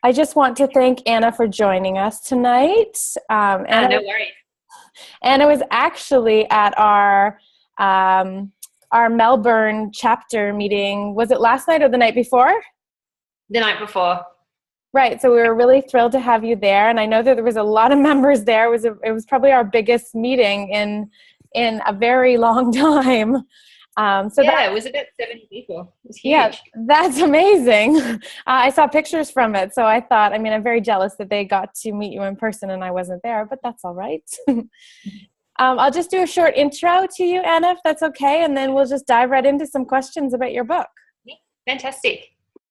I just want to thank Anna for joining us tonight. No worries. Anna was actually at our Melbourne chapter meeting. Was it last night or the night before? The night before. Right. So we were really thrilled to have you there, and I know that there was a lot of members there. It was probably our biggest meeting in a very long time. It was about 70 people. It was huge. Yeah, that's amazing. I saw pictures from it, so I thought, I'm very jealous that they got to meet you in person and I wasn't there, but that's all right. I'll just do a short intro to you, Anna, if that's okay, and then we'll just dive right into some questions about your book. Yeah, fantastic.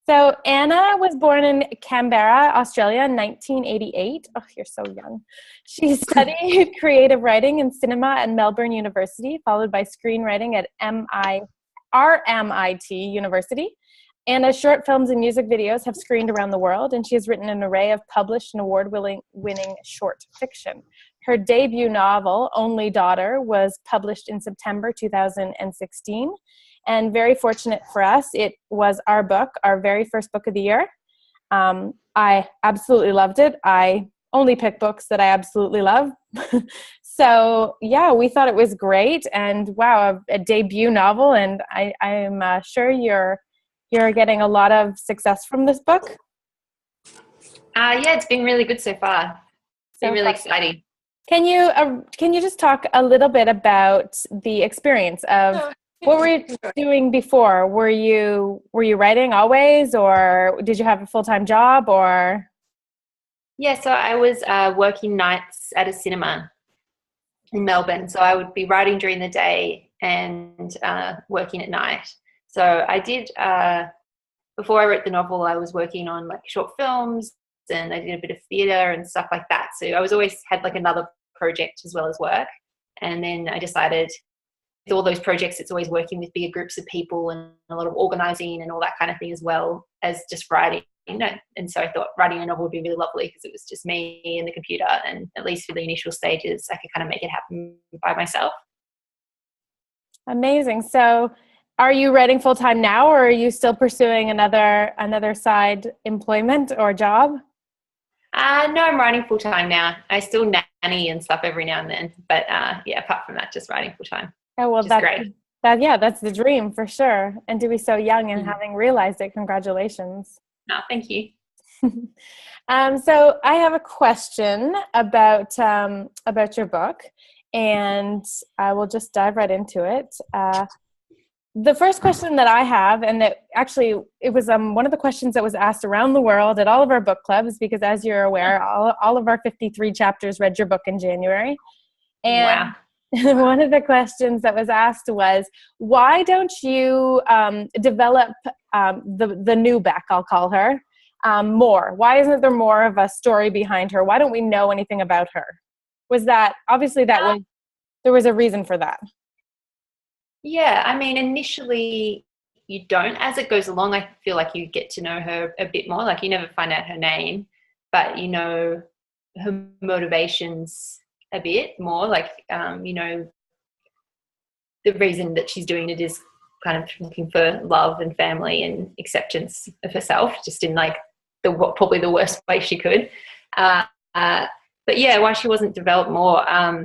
So Anna was born in Canberra, Australia in 1988. Oh, you're so young. She studied creative writing and cinema at Melbourne University, followed by screenwriting at RMIT University. Anna's short films and music videos have screened around the world, and she has written an array of published and award-winning short fiction. Her debut novel, Only Daughter, was published in September 2016. And very fortunate for us, it was our book, our very first book of the year. I absolutely loved it. I only pick books that I absolutely love. So yeah, we thought it was great. And wow, a debut novel. And I'm sure you're getting a lot of success from this book. It's been really good so far. It's been really exciting. Can you just talk a little bit about the experience of what were you doing before? Were you writing always, or did you have a full-time job, or? Yeah, so I was working nights at a cinema in Melbourne. So I would be writing during the day and working at night. So I did, before I wrote the novel, I was working on like short films, and I did a bit of theatre and stuff like that. So I was always had like another project as well as work. And then I decided with all those projects, it's always working with bigger groups of people and a lot of organising and all that kind of thing, as well as just writing, And so I thought writing a novel would be really lovely because it was just me and the computer, and at least for the initial stages, I could kind of make it happen by myself. Amazing. So are you writing full-time now, or are you still pursuing another side employment or job? No, I'm writing full-time now. I still nanny and stuff every now and then, but apart from that, just writing full-time. Oh, well, that's great. That's the dream for sure. And to be so young and having realized it, congratulations. No, thank you. So I have a question about your book, and I will just dive right into it. The first question that I have, and that actually it was one of the questions that was asked around the world at all of our book clubs, because as you're aware, all of our 53 chapters read your book in January. And wow. One of the questions that was asked was, why don't you develop the new Beck, I'll call her, more? Why isn't there more of a story behind her? Why don't we know anything about her? Was that, obviously there was a reason for that. Yeah, I mean, initially you don't. As it goes along, I feel like you get to know her a bit more. Like you never find out her name, but you know her motivations a bit more. Like, the reason that she's doing it is kind of looking for love and family and acceptance of herself, just in like probably the worst way she could. But yeah, why she wasn't developed more, I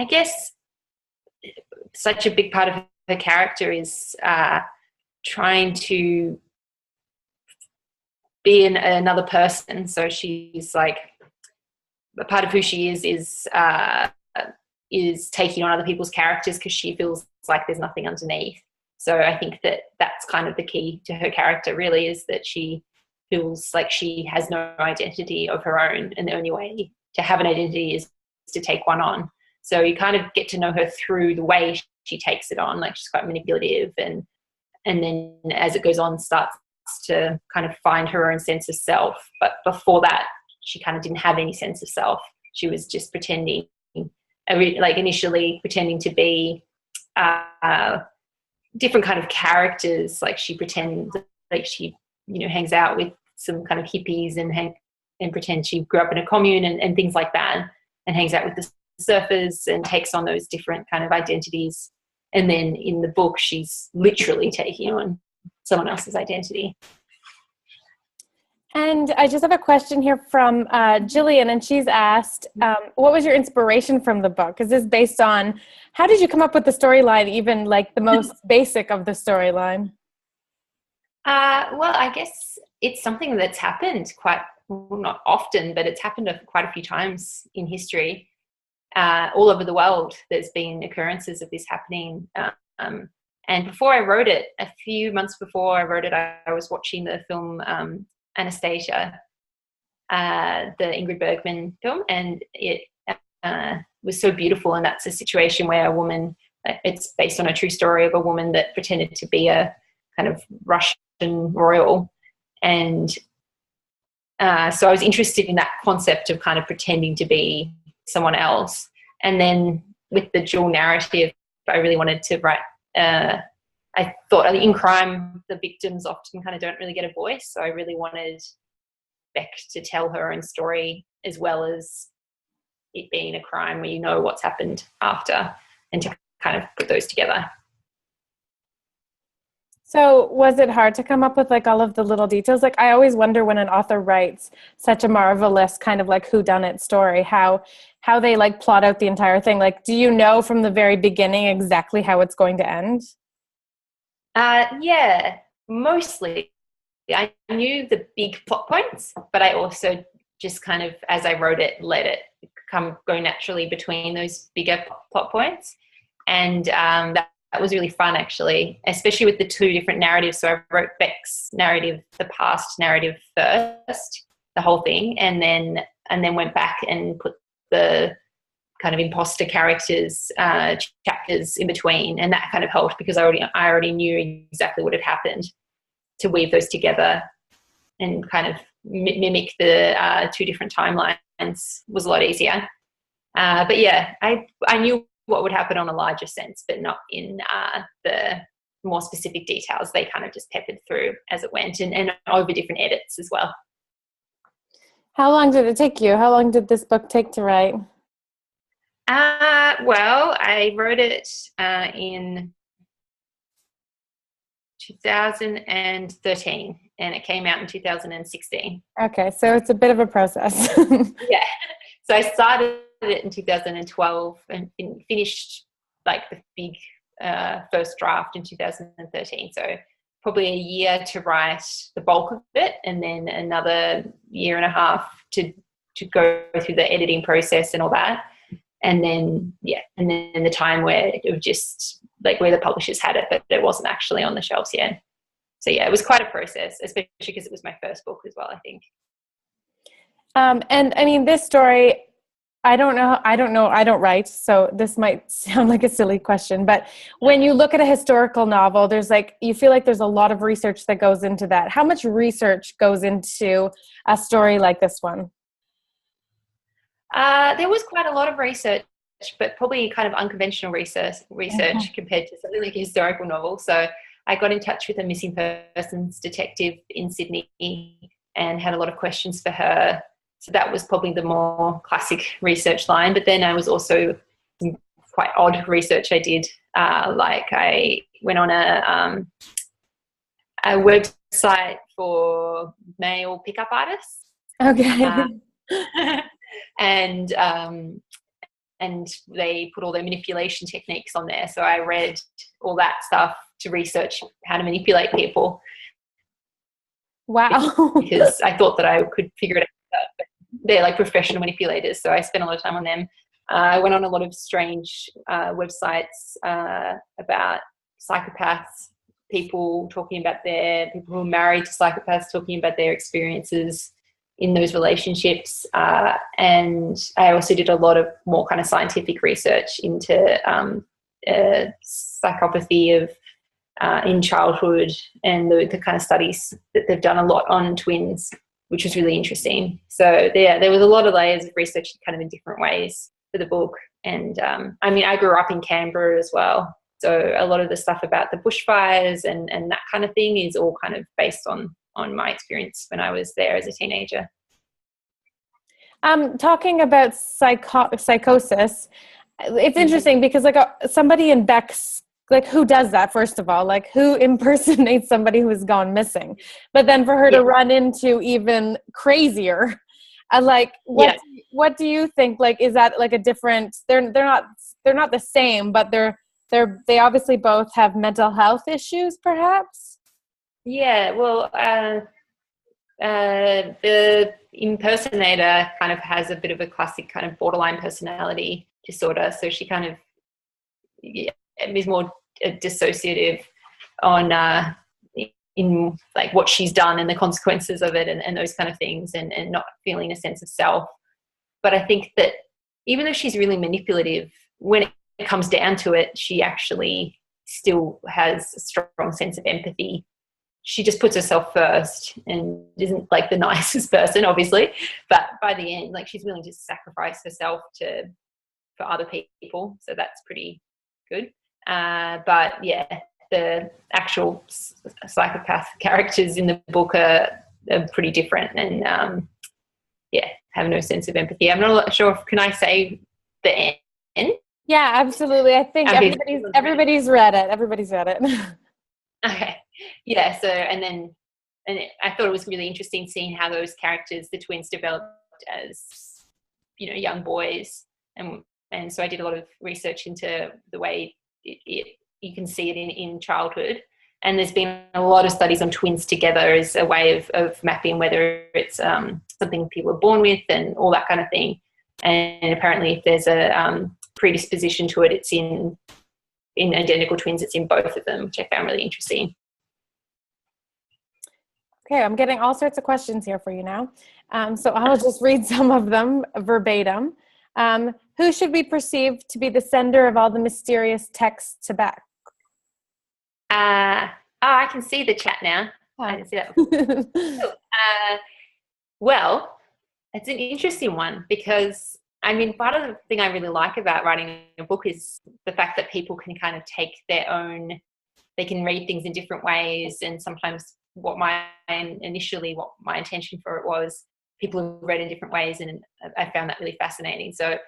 guess such a big part of her character is trying to be another person. So she's like, a part of who she is taking on other people's characters because she feels like there's nothing underneath. So I think that that's kind of the key to her character, really, is that she feels like she has no identity of her own, and the only way to have an identity is to take one on. So you kind of get to know her through the way she takes it on. Like she's quite manipulative, and then as it goes on, starts to kind of find her own sense of self. But before that, she kind of didn't have any sense of self. She was just pretending, like initially pretending to be different kind of characters. Like she pretends like she, hangs out with some kind of hippies and pretends she grew up in a commune and things like that, and hangs out with the surfers and takes on those different kind of identities. And then in the book, she's literally taking on someone else's identity. And I just have a question here from Jillian, and she's asked, what was your inspiration from the book? Is this based on, how did you come up with the storyline, even like the most basic of the storyline? Well, I guess it's something that's happened quite, well, not often, but it's happened quite a few times in history. All over the world, there's been occurrences of this happening. And before I wrote it, a few months before I wrote it, I was watching the film Anastasia, the Ingrid Bergman film, and it was so beautiful. And that's a situation where a woman, it's based on a true story of a woman that pretended to be a kind of Russian royal. And so I was interested in that concept of kind of pretending to be someone else. And then with the dual narrative, I really wanted to write, I thought in crime, the victims often kind of don't really get a voice. So I really wanted Beck to tell her own story, as well as it being a crime where you know what's happened after, and to kind of put those together. So was it hard to come up with like all of the little details? Like I always wonder when an author writes such a marvelous kind of like whodunit story, how they like plot out the entire thing. Like, do you know from the very beginning exactly how it's going to end? Yeah, mostly. I knew the big plot points, but I also just kind of, as I wrote it, let it go naturally between those bigger plot points. And that was really fun, actually, especially with the two different narratives. So I wrote Beck's narrative, the past narrative first, the whole thing, and then went back and put the kind of imposter characters chapters in between, and that kind of helped because I already knew exactly what had happened. To weave those together and kind of mimic the two different timelines was a lot easier. But yeah, I knew what would happen on a larger sense, but not in the more specific details. They kind of just peppered through as it went, and over different edits as well. How long did it take you? How long did this book take to write? Well, I wrote it in 2013, and it came out in 2016. Okay, so it's a bit of a process. Yeah. So I started it in 2012 and finished like the big first draft in 2013. So probably a year to write the bulk of it, and then another year and a half to go through the editing process and all that. And then, and then the time where it was just like where the publishers had it, but it wasn't actually on the shelves yet. So yeah, it was quite a process, especially because it was my first book as well, I think. And I mean, this story, I don't know, I don't write, so this might sound like a silly question, but when you look at a historical novel, there's like, you feel like there's a lot of research that goes into that. How much research goes into a story like this one? There was quite a lot of research, but probably kind of unconventional research compared to something like a historical novel. So I got in touch with a missing persons detective in Sydney and had a lot of questions for her. So that was probably the more classic research line. But then I was also some quite odd research I did. Like I went on a website for male pickup artists. Okay. And they put all their manipulation techniques on there. So I read all that stuff to research how to manipulate people. Wow. Because I thought that I could figure it out. But they're like professional manipulators, so I spent a lot of time on them. I went on a lot of strange websites about psychopaths, people who are married to psychopaths talking about their experiences in those relationships. And I also did a lot of more kind of scientific research into psychopathy in childhood, and the kind of studies that they've done a lot on twins, which was really interesting. So there was a lot of layers of research kind of in different ways for the book. And I mean, I grew up in Canberra as well. So a lot of the stuff about the bushfires and that kind of thing is all kind of based on my experience when I was there as a teenager. Talking about psychosis, it's interesting because like somebody in Beck's like who does that, first of all? Like who impersonates somebody who's gone missing? But then for her to run into even crazier, like what do you think? Like, is that like a different, they're not the same, but they obviously both have mental health issues perhaps? Yeah, well, the impersonator kind of has a bit of a classic kind of borderline personality disorder. So she kind of is more dissociative on in like what she's done and the consequences of it and those kind of things, and not feeling a sense of self. But I think that even though she's really manipulative, when it comes down to it, she actually still has a strong sense of empathy. She just puts herself first and isn't like the nicest person, obviously, but by the end, like she's willing to sacrifice herself for other people. So that's pretty good. But yeah, the actual psychopath characters in the book are pretty different, and have no sense of empathy. I'm not sure can I say the end? Yeah, absolutely. I think everybody's read it. Everybody's read it. Okay. Yeah. So, and I thought it was really interesting seeing how those characters, the twins, developed as, young boys. And so I did a lot of research into the way you can see it in childhood. And there's been a lot of studies on twins together as a way of mapping whether it's something people are born with and all that kind of thing. And apparently if there's a predisposition to it, it's in identical twins, it's in both of them, which I found really interesting. Okay, I'm getting all sorts of questions here for you now. So I'll just read some of them verbatim. Who should be perceived to be the sender of all the mysterious texts to Beck? I can see the chat now. Oh. I didn't see that. Well, it's an interesting one because, part of the thing I really like about writing a book is the fact that people can kind of take their own, they can read things in different ways, and sometimes what my intention for it was, people have read in different ways, and I found that really fascinating. So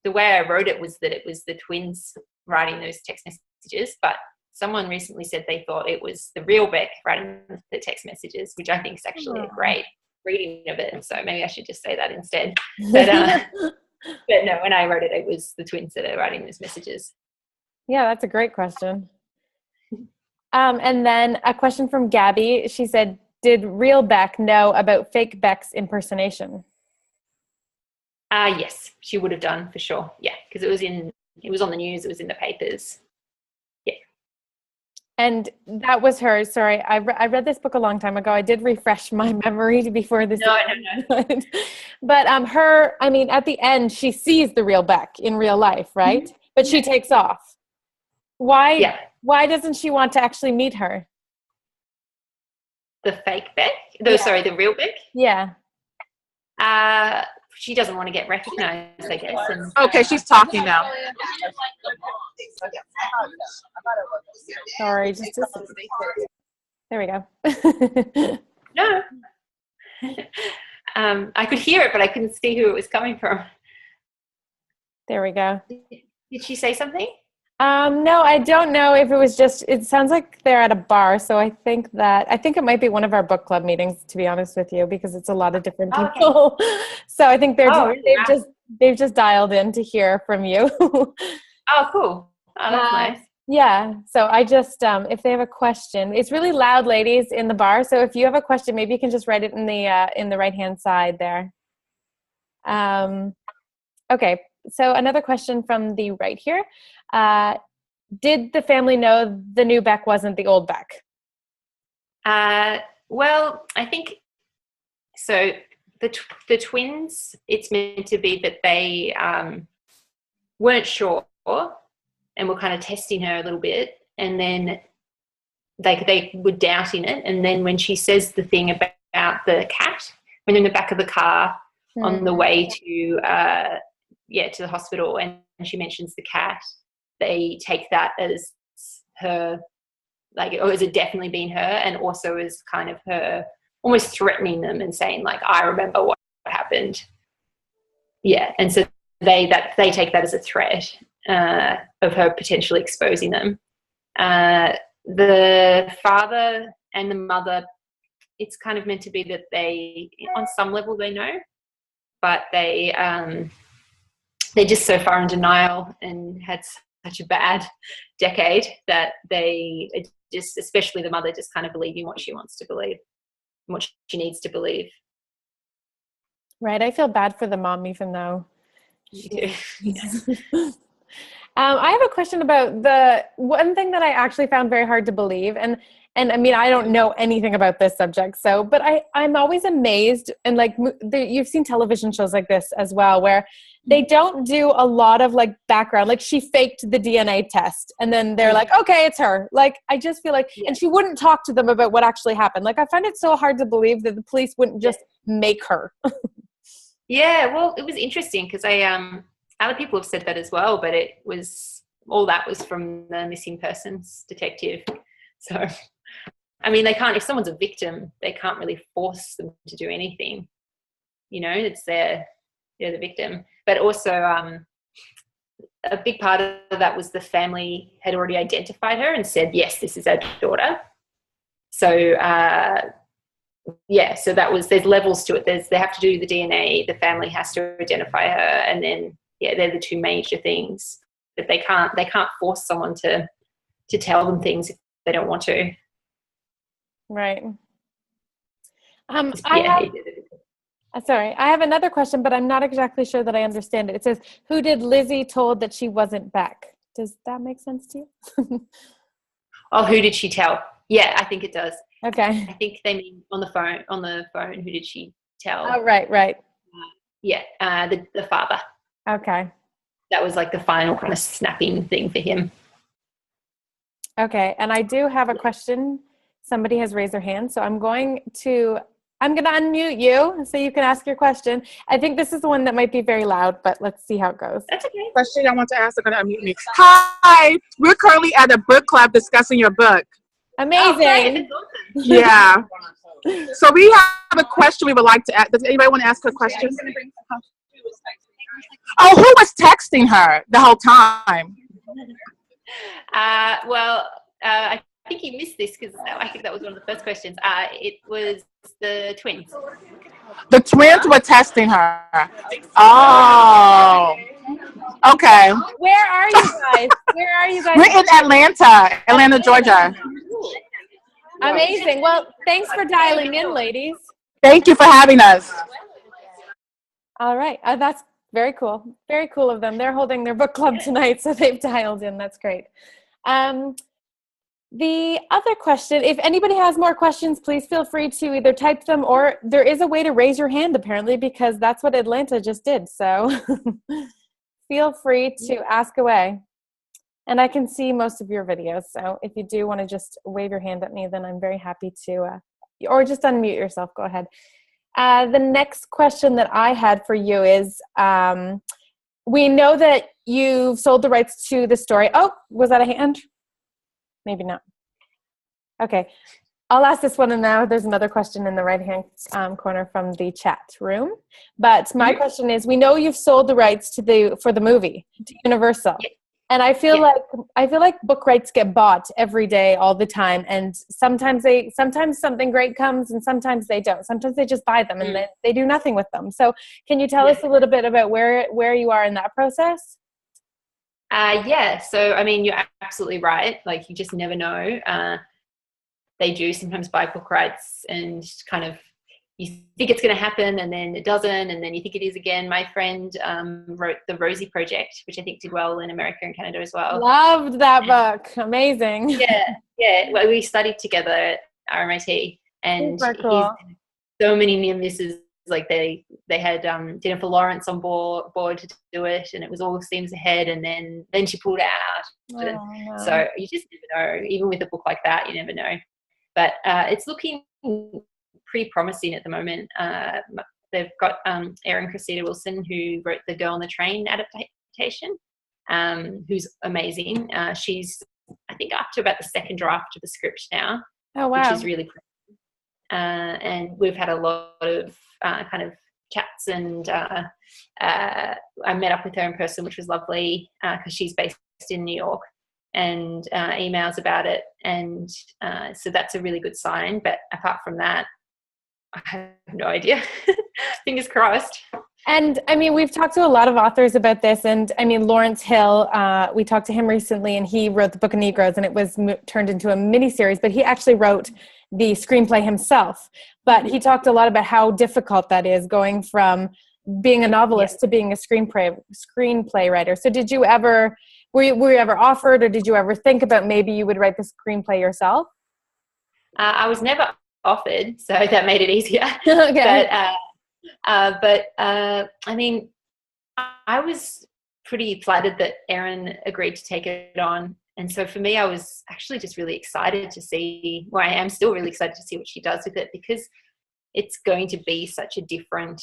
the way I wrote it was that it was the twins writing those text messages, but someone recently said they thought it was the real Beck writing the text messages, which I think is actually a great reading of it. So maybe I should just say that instead. But no, when I wrote it, it was the twins that are writing those messages. Yeah, that's a great question. And then a question from Gabby. She said, did real Beck know about fake Beck's impersonation? Yes, she would have done for sure. Yeah, because it was on the news, it was in the papers. Yeah. And that was her. Sorry, I read this book a long time ago. I did refresh my memory before this. No. But her, at the end, she sees the real Beck in real life, right? Mm-hmm. But she takes off. Why? Yeah. Why doesn't she want to actually meet her? The fake Beck? Sorry, the real Beck? Yeah. She doesn't want to get recognized, I guess. Okay, she's talking now. Sorry, just a second. There we go. No. I could hear it, but I couldn't see who it was coming from. There we go. Did she say something? No, I don't know if it was just, it sounds like they're at a bar. So I think it might be one of our book club meetings, to be honest with you, because it's a lot of different people. Okay. So I think they've just dialed in to hear from you. Oh, cool. Oh, that's nice. Yeah. So I just, if they have a question, it's really loud, ladies, in the bar. So if you have a question, maybe you can just write it in the right-hand side there. Okay. So another question from the right here. Did the family know the new Beck wasn't the old Beck? Well, I think so. The twins, it's meant to be that they weren't sure and were kind of testing her a little bit, and then they were doubting it. And then when she says the thing about the cat, when they're in the back of the car on the way to the hospital, and she mentions the cat, they take that as her, or as it definitely been her, and also as kind of her almost threatening them and saying, like, I remember what happened. Yeah, and so they take that as a threat of her potentially exposing them. The father and the mother, it's kind of meant to be that they, on some level, they know, but they're just so far in denial and had such a bad decade that they just, especially the mother, just kind of believing what she wants to believe, what she needs to believe. Right. I feel bad for the mom, even though. Me too. I have a question about the one thing that I actually found very hard to believe, and I mean, I don't know anything about this subject, so, but I'm always amazed, and like you've seen television shows like this as well, where they don't do a lot of like background, like she faked the DNA test, and then they're like, okay, it's her. Like, I just feel like, and she wouldn't talk to them about what actually happened. Like, I find it so hard to believe that the police wouldn't just make her. Yeah, well, it was interesting because other people have said that as well, but it was, all that was from the missing persons detective. So, I mean, they can't, if someone's a victim, they can't really force them to do anything. You know, it's they're the victim. But also, a big part of that was the family had already identified her and said, yes, this is our daughter. So, so that was, there's levels to it. They have to do the DNA, the family has to identify her, and then they're the two major things. But they can't force someone to tell them things if they don't want to. Right. Sorry, I have another question, but I'm not exactly sure that I understand it. It says, who did Lizzie told that she wasn't back? Does that make sense to you? Oh, who did she tell? Yeah, I think it does. Okay. I think they mean on the phone, who did she tell? Oh, right. The father. Okay. That was like the final kind of snapping thing for him. Okay, and I do have a question. Somebody has raised their hand, so I'm going to unmute you so you can ask your question. I think this is the one that might be very loud, but let's see how it goes. That's okay. Question I want to ask, they're going to unmute me. Hi, we're currently at a book club discussing your book. Amazing. Oh, yeah. So we have a question we would like to ask. Does anybody want to ask a question? Oh, who was texting her the whole time? I think you missed this because I think that was one of the first questions. It was the twins. The twins were texting her. Oh. Okay. Where are you guys? We're in Atlanta, Georgia. Amazing. Well, thanks for dialing in, ladies. Thank you for having us. All right. That's very cool. Very cool of them. They're holding their book club tonight, so they've dialed in. That's great. The other question, if anybody has more questions, please feel free to either type them, or there is a way to raise your hand apparently, because that's what Atlanta just did. So feel free to ask away. And I can see most of your videos. So if you do want to just wave your hand at me, then I'm very happy to, or just unmute yourself. Go ahead. The next question that I had for you is, we know that you've sold the rights to the story. Oh, was that a hand? Maybe not. Okay. I'll ask this one, and now there's another question in the right-hand corner from the chat room. But my question is, we know you've sold the rights for the movie to Universal. And I feel like book rights get bought every day, all the time. And sometimes something great comes, and sometimes they don't. Sometimes they just buy them and they do nothing with them. So can you tell us a little bit about where you are in that process? So I mean, you're absolutely right. Like, you just never know. They do sometimes buy book rights, and kind of you think it's going to happen, and then it doesn't, and then you think it is again. My friend wrote the Rosie Project, which I think did well in America and Canada as well. Loved that book. Amazing. Yeah. Well, we studied together at RMIT, and super cool. So many near misses. Like they had Jennifer Lawrence on board to do it, and it was all seems ahead, and then she pulled out. No. So you just never know. Even with a book like that, you never know. But it's looking pretty promising at the moment. They've got Erin Cressida Wilson, who wrote the Girl on the Train adaptation, who's amazing. She's, I think, up to about the second draft of the script now. Oh, wow. Which is really cool. And we've had a lot of kind of chats, and I met up with her in person, which was lovely because she's based in New York. and emails about it. And so that's a really good sign. But apart from that, I have no idea. Fingers crossed. And I mean, we've talked to a lot of authors about this, and I mean, Lawrence Hill, we talked to him recently, and he wrote the Book of Negroes, and it was turned into a miniseries, but he actually wrote the screenplay himself. But he talked a lot about how difficult that is, going from being a novelist to being a screenplay writer. So did you ever, were you ever offered, or did you ever think about maybe you would write the screenplay yourself? I was never offered, so that made it easier. Okay. But I mean, I was pretty flattered that Erin agreed to take it on. And so for me, I was actually just really excited to see, well, I am still really excited to see what she does with it, because it's going to be such a different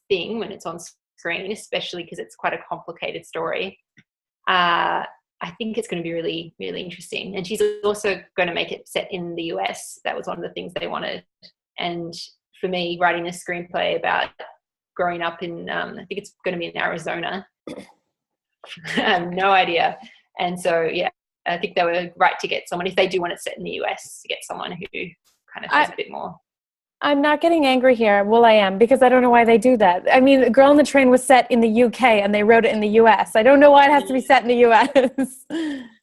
thing when it's on screen, especially because it's quite a complicated story. I think it's going to be really, really interesting. And she's also going to make it set in the US. That was one of the things they wanted. And for me, writing a screenplay about growing up in, I think it's going to be in Arizona. I have no idea. And so, yeah, I think they were right to get someone, if they do want it set in the US, to get someone who kind of has a bit more. I'm not getting angry here. Well, I am, because I don't know why they do that. I mean, Girl on the Train was set in the UK and they wrote it in the US. I don't know why it has to be set in the US.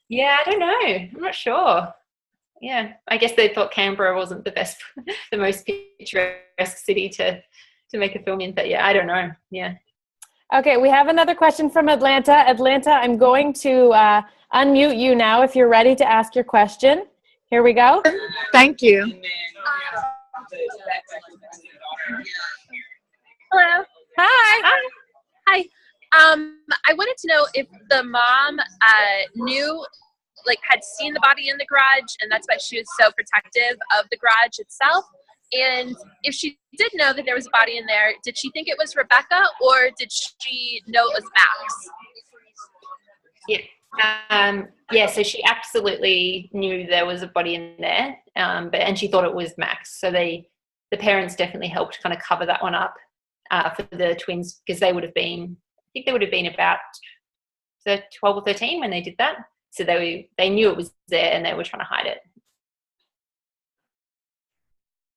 Yeah, I don't know. I'm not sure. Yeah, I guess they thought Canberra wasn't the most picturesque city to make a film in. But yeah, I don't know. Yeah. Okay, we have another question from Atlanta. Atlanta, I'm going to unmute you now if you're ready to ask your question. Here we go. Thank you. Hello. Hi. Hi. I wanted to know if the mom knew, like, had seen the body in the garage, and that's why she was so protective of the garage itself. And if she did know that there was a body in there, did she think it was Rebecca, or did she know it was Max? Yeah. So she absolutely knew there was a body in there, and she thought it was Max. So the parents definitely helped kind of cover that one up for the twins, because they would have been, I think they would have been about 12 or 13 when they did that. So they knew it was there and they were trying to hide it.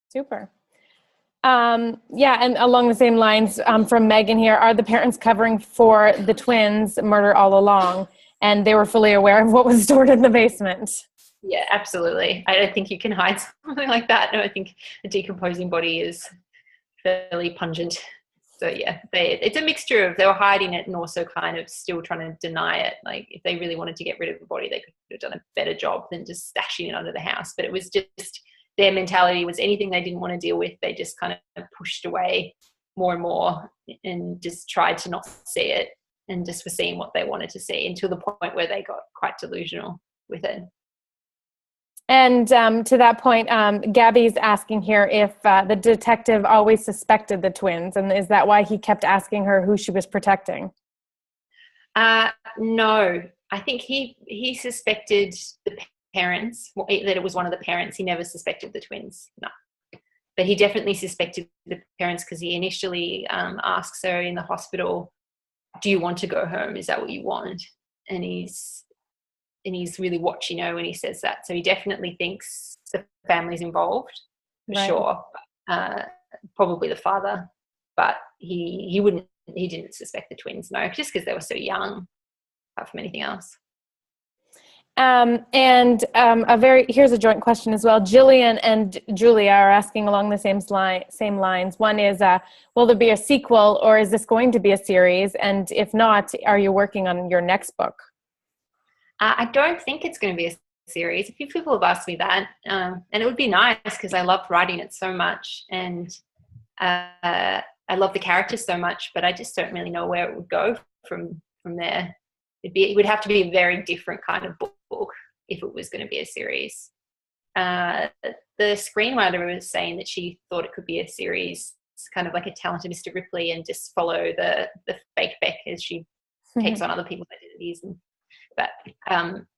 Super. Yeah, and along the same lines, from Megan here, are the parents covering for the twins' murder all along, and they were fully aware of what was stored in the basement? Yeah, absolutely. I don't think you can hide something like that. No, I think a decomposing body is fairly pungent. So yeah, it's a mixture of, they were hiding it and also kind of still trying to deny it. Like, if they really wanted to get rid of the body, they could have done a better job than just stashing it under the house. But it was just, their mentality was anything they didn't want to deal with, they just kind of pushed away more and more and just tried to not see it, and just were seeing what they wanted to see, until the point where they got quite delusional with it. And to that point, Gabby's asking here if the detective always suspected the twins, and is that why he kept asking her who she was protecting? No, I think he suspected the parents, that it was one of the parents. He never suspected the twins, no. But he definitely suspected the parents, because he initially asks her in the hospital, do you want to go home? Is that what you want? And he's really watching her when he says that. So he definitely thinks the family's involved, for Right. sure. Probably the father, but he didn't suspect the twins, no, just because they were so young, apart from anything else. Here's a joint question as well. Jillian and Julia are asking along the same lines. One is, will there be a sequel, or is this going to be a series? And if not, are you working on your next book? I don't think it's going to be a series. A few people have asked me that, and it would be nice, because I loved writing it so much, and I love the characters so much, but I just don't really know where it would go from there. It would have to be a very different kind of book if it was going to be a series. The screenwriter was saying that she thought it could be a series, kind of like a Talented Mr. Ripley, and just follow the fake Beck as she takes on other people's identities. But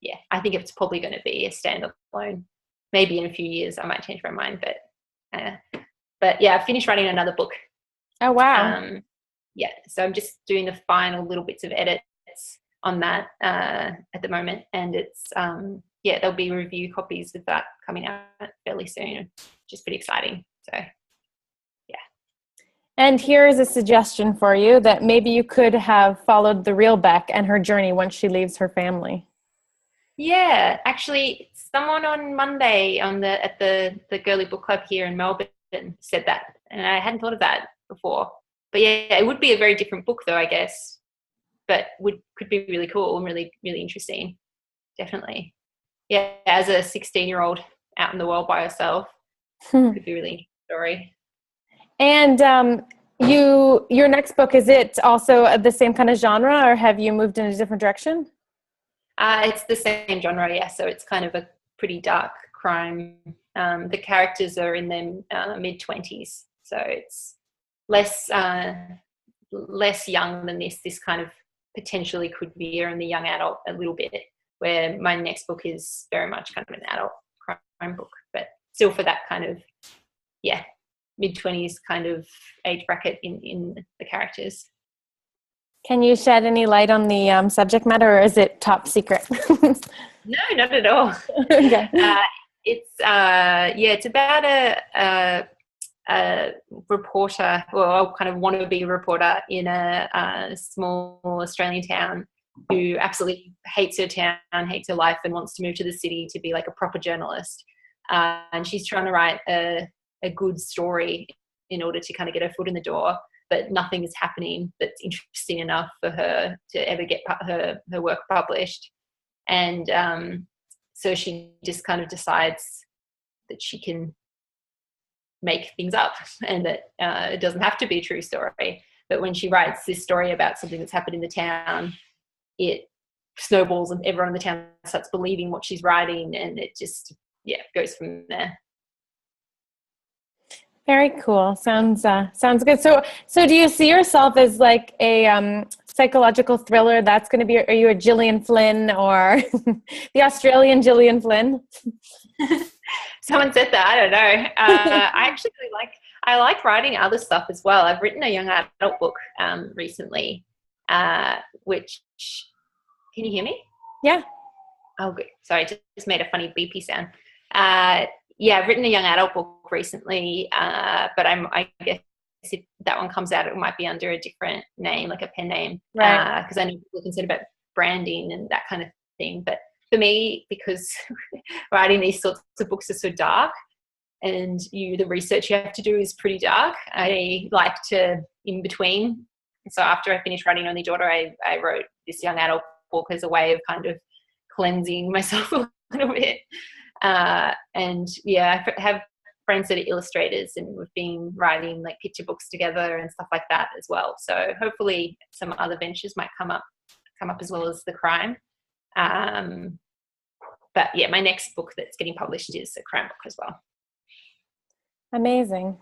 yeah, I think it's probably going to be a standalone. Maybe in a few years I might change my mind, but yeah, I finished writing another book. Oh wow! Yeah, so I'm just doing the final little bits of edits on that at the moment, and it's there'll be review copies of that coming out fairly soon, which is pretty exciting. So yeah. And here is a suggestion for you that maybe you could have followed the real Beck and her journey once she leaves her family. Yeah, actually, someone on Monday at the Girly Book Club here in Melbourne said that, and I hadn't thought of that before. But yeah, it would be a very different book, though, I guess. But could be really cool and really, really interesting. Definitely. Yeah, as a 16-year-old out in the world by herself, could be a really interesting story. And your next book, is it also the same kind of genre, or have you moved in a different direction? It's the same genre, yeah. So it's kind of a pretty dark crime. The characters are in their mid-20s, so it's less young than this. This kind of potentially could veer in the young adult a little bit, where my next book is very much kind of an adult crime book, but still for that kind of, mid-20s kind of age bracket in the characters. Can you shed any light on the subject matter, or is it top secret? No, not at all. Okay. It's about a reporter, well, kind of wannabe reporter in a small Australian town who absolutely hates her town, hates her life, and wants to move to the city to be like a proper journalist. And she's trying to write a good story in order to kind of get her foot in the door, but nothing is happening that's interesting enough for her to ever get her work published. And so she just kind of decides that she can make things up, and that it doesn't have to be a true story. But when she writes this story about something that's happened in the town, it snowballs and everyone in the town starts believing what she's writing, and it just goes from there. Very cool. Sounds good. So do you see yourself as like a psychological thriller that's going to be, are you a Gillian Flynn or the Australian Gillian Flynn? Someone said that. I don't know. I actually I like writing other stuff as well. I've written a young adult book recently, which, can you hear me? Yeah. Oh, good. Sorry, just made a funny beepy sound. I've written a young adult book recently, but I guess if that one comes out, it might be under a different name, like a pen name, right? Because I know people are concerned about branding and that kind of thing. But for me, because writing these sorts of books are so dark, and the research you have to do is pretty dark, I like to in between. So after I finished writing Only Daughter, I wrote this young adult book as a way of kind of cleansing myself a little bit. I have friends that are illustrators, and we've been writing like picture books together and stuff like that as well. So hopefully some other ventures might come up as well as the crime. But yeah, my next book that's getting published is a crime book as well. Amazing.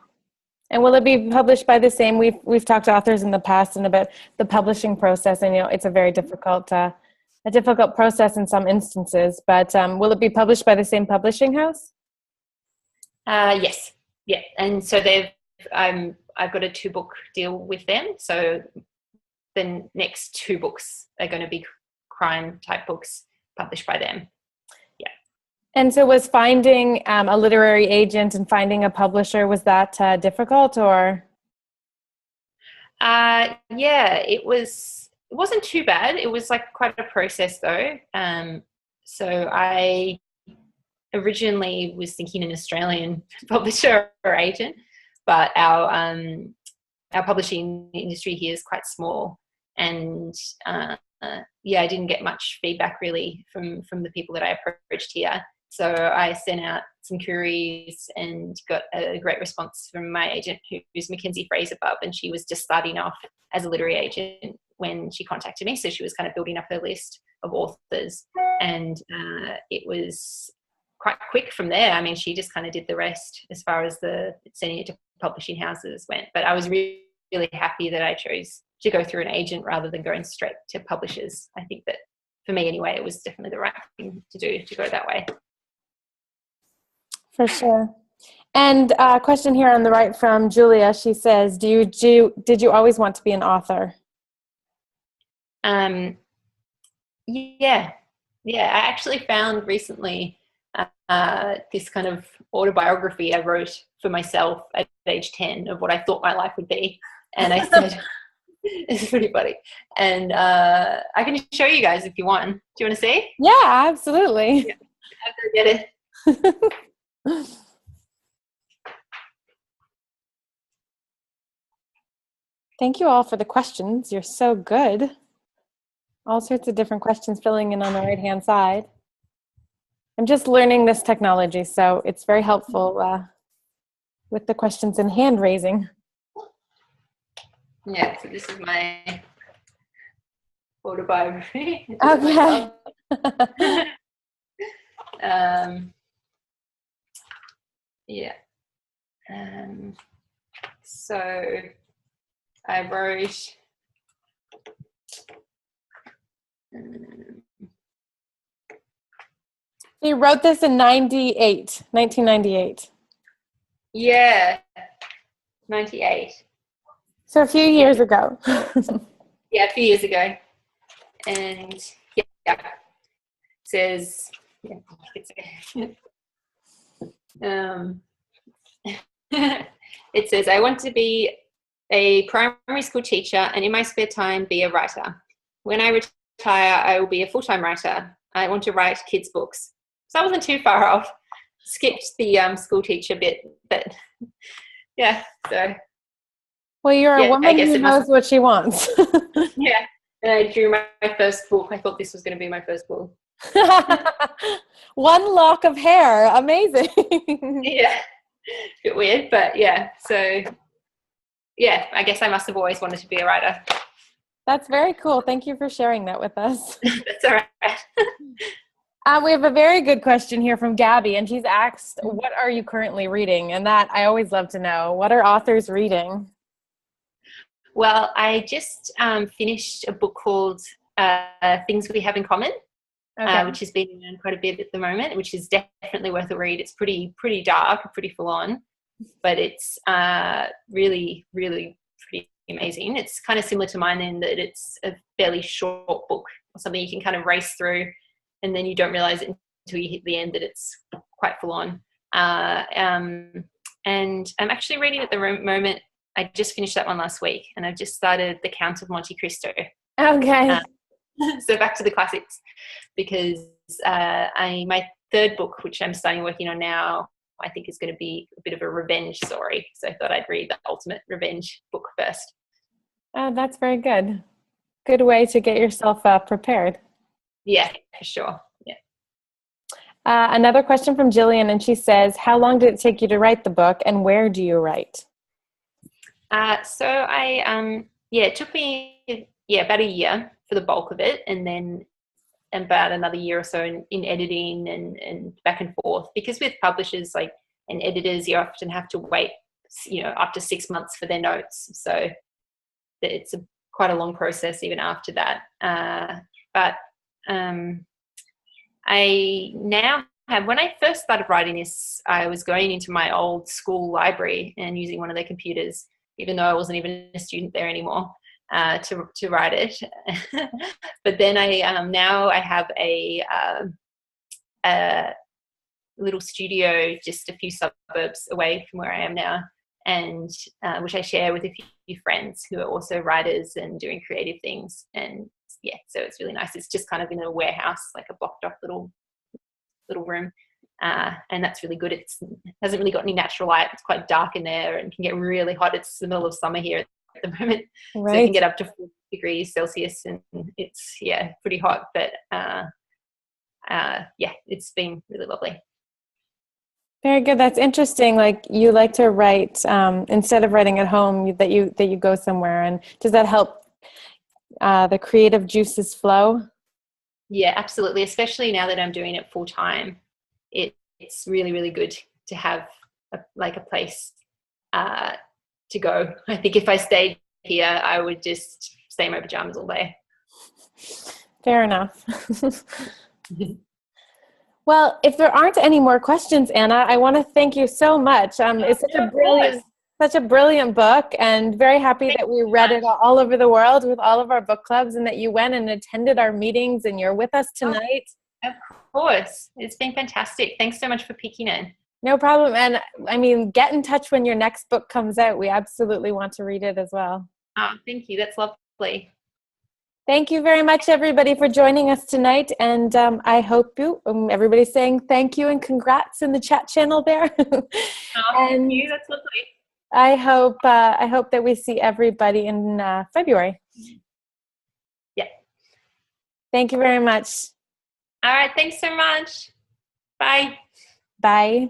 And will it be published by the same? We've talked to authors in the past and about the publishing process, and it's a very difficult process in some instances. But will it be published by the same publishing house? Yes. Yeah. And so I've got a 2-book deal with them. So the next 2 books are going to be crime type books published by them. Yeah. And so was finding a literary agent and finding a publisher, was that difficult, or? It wasn't too bad. It was like quite a process though. So I originally was thinking an Australian publisher or agent, but our publishing industry here is quite small, and I didn't get much feedback really from the people that I approached here. So I sent out some queries and got a great response from my agent, who's Mackenzie Fraser-Bubb, and she was just starting off as a literary agent when she contacted me. So she was kind of building up her list of authors, and it was quite quick from there. I mean, she just kind of did the rest as far as the sending it to publishing houses went. But I was really, really happy that I chose to go through an agent rather than going straight to publishers. I think that for me anyway, it was definitely the right thing to do, to go that way. For sure. And a question here on the right from Julia. She says, did you always want to be an author? Yeah. Yeah. I actually found recently this kind of autobiography I wrote for myself at age 10 of what I thought my life would be. And I said, it's pretty funny. And I can show you guys if you want. Do you want to see? Yeah, absolutely. Yeah. I have to get it. Thank you all for the questions. You're so good. All sorts of different questions filling in on the right-hand side. I'm just learning this technology, so it's very helpful with the questions and hand raising. Yeah, so this is my autobiography. Okay. Yeah. So I wrote. You wrote this in 1998. Yeah, 98. So a few years ago. Yeah, a few years ago. And yeah, it says, yeah, it says, I want to be a primary school teacher and in my spare time be a writer. When I retire, I will be a full-time writer. I want to write kids' books. So I wasn't too far off. Skipped the school teacher bit, but yeah, so. Well, you're a woman who knows what she wants. Yeah, and I drew my first book. I thought this was going to be my first book. One lock of hair, amazing. Yeah, a bit weird, but yeah, so yeah, I guess I must have always wanted to be a writer. That's very cool. Thank you for sharing that with us. That's all right. We have a very good question here from Gabby, and she's asked, what are you currently reading? And that I always love to know. What are authors reading? Well, I just finished a book called Things We Have in Common, which has been around quite a bit at the moment, which is definitely worth a read. It's pretty dark, pretty full on, but it's really, really pretty amazing. It's kind of similar to mine in that it's a fairly short book, or something you can kind of race through, and then you don't realize it until you hit the end that it's quite full on. And I'm actually reading at the moment. I just finished that one last week, and I've just started The Count of Monte Cristo. Okay. So back to the classics, because my third book, which I'm starting working on now, I think is going to be a bit of a revenge story. So I thought I'd read the ultimate revenge book first. Oh, that's very good. Good way to get yourself prepared. Yeah, for sure. Yeah. Another question from Jillian, and she says, how long did it take you to write the book, and where do you write? So it took me about a year for the bulk of it, and then about another year or so in editing and back and forth, because with publishers and editors, you often have to wait, up to 6 months for their notes. So it's quite a long process even after that. But I now have, when I first started writing this, I was going into my old school library and using one of their computers, even though I wasn't even a student there anymore, to write it. But then now I have a little studio just a few suburbs away from where I am now, and which I share with a few friends who are also writers and doing creative things. And yeah, so it's really nice. It's just kind of in a warehouse, like a blocked off little room. And that's really good. It hasn't really got any natural light. It's quite dark in there and can get really hot. It's the middle of summer here at the moment. Right. So it can get up to 40 degrees Celsius, and it's, pretty hot. But it's been really lovely. Very good. That's interesting. Like, you like to write instead of writing at home, that you go somewhere. And does that help the creative juices flow? Yeah, absolutely. Especially now that I'm doing it full time, it's really, really good to have a place to go. I think if I stayed here, I would just stay in my pajamas all day. Fair enough. Well, if there aren't any more questions, Anna, I want to thank you so much. It's such a Such a brilliant book, and very happy that we read it all over the world with all of our book clubs, and that you went and attended our meetings and you're with us tonight. Of course. It's been fantastic. Thanks so much for picking it. No problem. And I mean, get in touch when your next book comes out. We absolutely want to read it as well. Oh, thank you. That's lovely. Thank you very much, everybody, for joining us tonight. And I hope everybody's saying thank you and congrats in the chat channel there. Thank you. That's lovely. I hope that we see everybody in February. Yeah. Thank you very much. All right. Thanks so much. Bye. Bye.